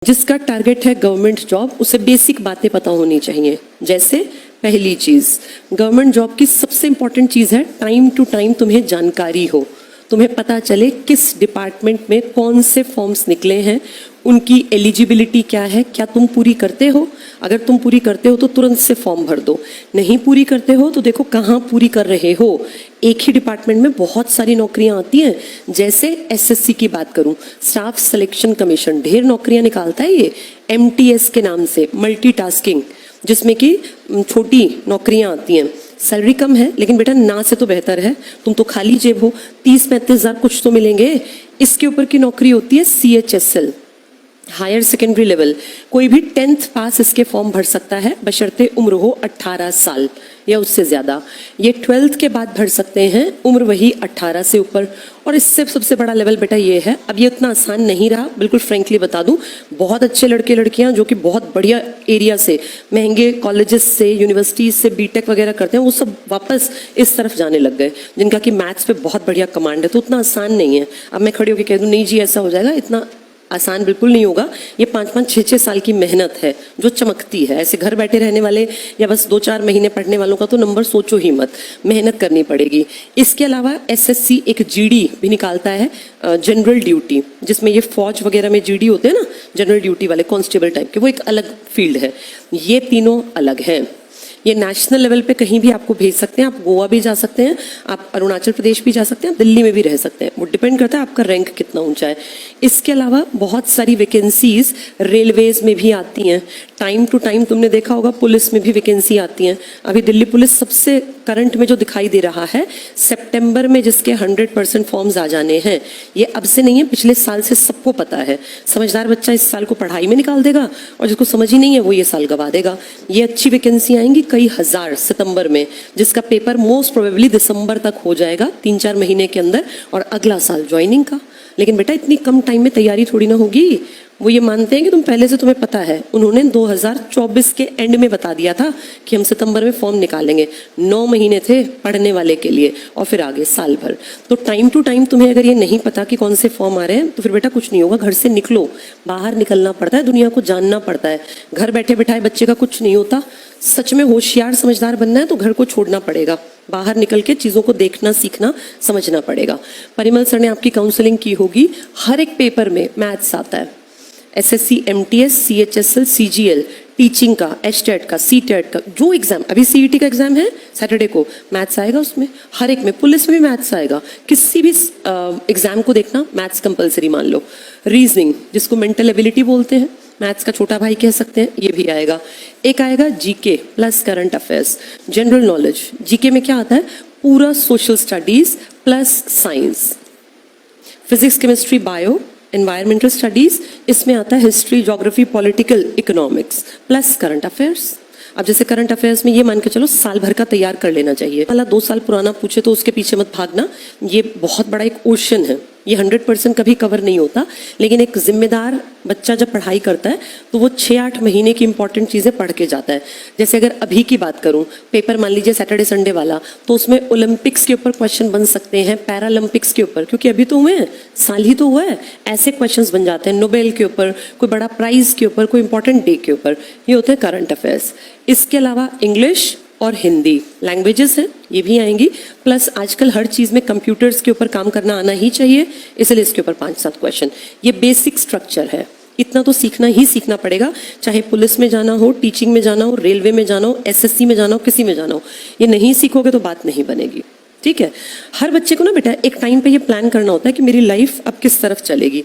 जिसका टारगेट है government job, उसे बेसिक बातें पता होनी चाहिए। जैसे पहली चीज, गवर्नमेंट जॉब की सबसे इंपॉर्टेंट चीज है टाइम टू टाइम तुम्हें जानकारी हो, तुम्हें पता चले किस डिपार्टमेंट में कौन से फॉर्म्स निकले हैं, उनकी एलिजिबिलिटी क्या है, क्या तुम पूरी करते हो। अगर तुम पूरी करते हो तो तुरंत से फॉर्म भर दो, नहीं पूरी करते हो तो देखो कहाँ पूरी कर रहे हो। एक ही डिपार्टमेंट में बहुत सारी नौकरियां आती हैं। जैसे एसएससी की बात करूं, स्टाफ सिलेक्शन कमीशन ढेर नौकरियां निकालता है। ये एमटीएस के नाम से, मल्टीटास्किंग, जिसमें कि छोटी नौकरियां आती हैं। सैलरी कम है लेकिन बेटा ना से तो बेहतर है, तुम तो खाली जेब हो, 30-35 हज़ार कुछ तो मिलेंगे। इसके ऊपर की नौकरी होती है CHSL, हायर सेकेंडरी लेवल। कोई भी 10th पास इसके फॉर्म भर सकता है, बशर्ते उम्र हो 18 साल या उससे ज़्यादा। ये 12th के बाद भर सकते हैं, उम्र वही 18 से ऊपर। और इससे सबसे बड़ा लेवल बेटा ये है, अब ये उतना आसान नहीं रहा, बिल्कुल फ्रेंकली बता दूं। बहुत अच्छे लड़के लड़कियां जो कि बहुत बढ़िया एरिया से, महंगे कॉलेजेस से, यूनिवर्सिटीज से बीटेक वगैरह करते हैं, वो सब वापस इस तरफ जाने लग गए, जिनका कि मैथ्स पे बहुत बढ़िया कमांड है। तो उतना आसान नहीं है। अब मैं खड़ी होकर कह दूं नहीं जी ऐसा हो जाएगा, इतना आसान बिल्कुल नहीं होगा। ये 5-5, 6-6 साल की मेहनत है जो चमकती है। ऐसे घर बैठे रहने वाले या बस 2-4 महीने पढ़ने वालों का तो नंबर सोचो ही मत, मेहनत करनी पड़ेगी। इसके अलावा एसएससी एक जीडी भी निकालता है, जनरल ड्यूटी, जिसमें ये फौज वगैरह में जीडी होते हैं ना, जनरल ड्यूटी वाले, कांस्टेबल टाइप के, वो एक अलग फील्ड है। ये तीनों अलग हैं। ये नेशनल लेवल पे कहीं भी आपको भेज सकते हैं। आप गोवा भी जा सकते हैं, आप अरुणाचल प्रदेश भी जा सकते हैं, आप दिल्ली में भी रह सकते हैं। वो डिपेंड करता है आपका रैंक कितना ऊंचा है। इसके अलावा बहुत सारी वैकेंसीज रेलवेज में भी आती हैं। टाइम टू टाइम तुमने देखा होगा पुलिस में भी वैकेंसी आती हैं। अभी दिल्ली पुलिस सबसे करंट में जो दिखाई दे रहा है, सितंबर में जिसके 100% फॉर्म्स आ जाने हैं। ये अब से नहीं है, पिछले साल से सबको पता है। समझदार बच्चा इस साल को पढ़ाई में निकाल देगा और जिसको समझ ही नहीं है वो ये साल गवा देगा। ये अच्छी वैकेंसी आएंगी कई हजार सितंबर में, जिसका पेपर मोस्ट प्रोबेबली दिसंबर तक हो जाएगा, 3-4 महीने के अंदर, और अगला साल ज्वाइनिंग का। लेकिन बेटा इतनी कम टाइम में तैयारी थोड़ी ना होगी। वो ये मानते हैं कि तुम पहले से, तुम्हें पता है, उन्होंने 2024 के एंड में बता दिया था कि हम सितंबर में फॉर्म निकालेंगे। 9 महीने थे पढ़ने वाले के लिए और फिर आगे साल भर। तो टाइम टू टाइम तुम्हें अगर ये नहीं पता कि कौन से फॉर्म आ रहे हैं तो फिर बेटा कुछ नहीं होगा। घर से निकलो, बाहर निकलना पड़ता है, दुनिया को जानना पड़ता है। घर बैठे बैठाए बच्चे का कुछ नहीं होता। सच में होशियार समझदार बनना है तो घर को छोड़ना पड़ेगा, बाहर निकल के चीज़ों को देखना, सीखना, समझना पड़ेगा। परिमल सर ने आपकी काउंसलिंग की होगी। हर एक पेपर में मैथ्स आता है, SSC, MTS, CHSL, CGL, teaching का, एचटेट का, सीटेट का, जो एग्जाम, अभी सीईटी का एग्जाम है सैटरडे को, मैथ्स आएगा उसमें। हर एक में, पुलिस में भी मैथ्स आएगा। किसी भी एग्जाम को देखना मैथ्स कंपलसरी मान लो। रीजनिंग, जिसको मेंटल एबिलिटी बोलते हैं, मैथ्स का छोटा भाई कह सकते हैं, ये भी आएगा। एक आएगा GK plus current affairs, general knowledge. GK में क्या आता है? पूरा social studies plus science, physics, chemistry, bio, environmental studies. इसमें आता है history, geography, political, economics plus current affairs. अब जैसे करंट अफेयर्स में ये मान के चलो साल भर का तैयार कर लेना चाहिए। वाला 2 साल पुराना पूछे तो उसके पीछे मत भागना। ये बहुत बड़ा एक ओशन है, ये 100% कभी कवर नहीं होता। लेकिन एक जिम्मेदार बच्चा जब पढ़ाई करता है तो वो 6-8 महीने की इंपॉर्टेंट चीज़ें पढ़ के जाता है। जैसे अगर अभी की बात करूं, पेपर मान लीजिए सैटरडे संडे वाला, तो उसमें ओलंपिक्स के ऊपर क्वेश्चन बन सकते हैं, पैरालंपिक्स के ऊपर, क्योंकि अभी तो हुए हैं, साल ही तो हुआ है, ऐसे क्वेश्चंस बन जाते हैं। नोबेल के ऊपर, कोई बड़ा प्राइज के ऊपर, कोई इंपॉर्टेंट डे के ऊपर, ये होते हैं करंट अफेयर्स। इसके अलावा इंग्लिश और हिंदी लैंग्वेजेस हैं, ये भी आएंगी। प्लस आजकल हर चीज़ में कंप्यूटर्स के ऊपर काम करना आना ही चाहिए, इसलिए इसके ऊपर 5-7 क्वेश्चन। ये बेसिक स्ट्रक्चर है, इतना तो सीखना ही सीखना पड़ेगा। चाहे पुलिस में जाना हो, टीचिंग में जाना हो, रेलवे में जाना हो, एसएससी में जाना हो, किसी में जाना हो, ये नहीं सीखोगे तो बात नहीं बनेगी। ठीक है। हर बच्चे को ना बेटा एक टाइम पे ये प्लान करना होता है कि मेरी लाइफ अब किस तरफ चलेगी।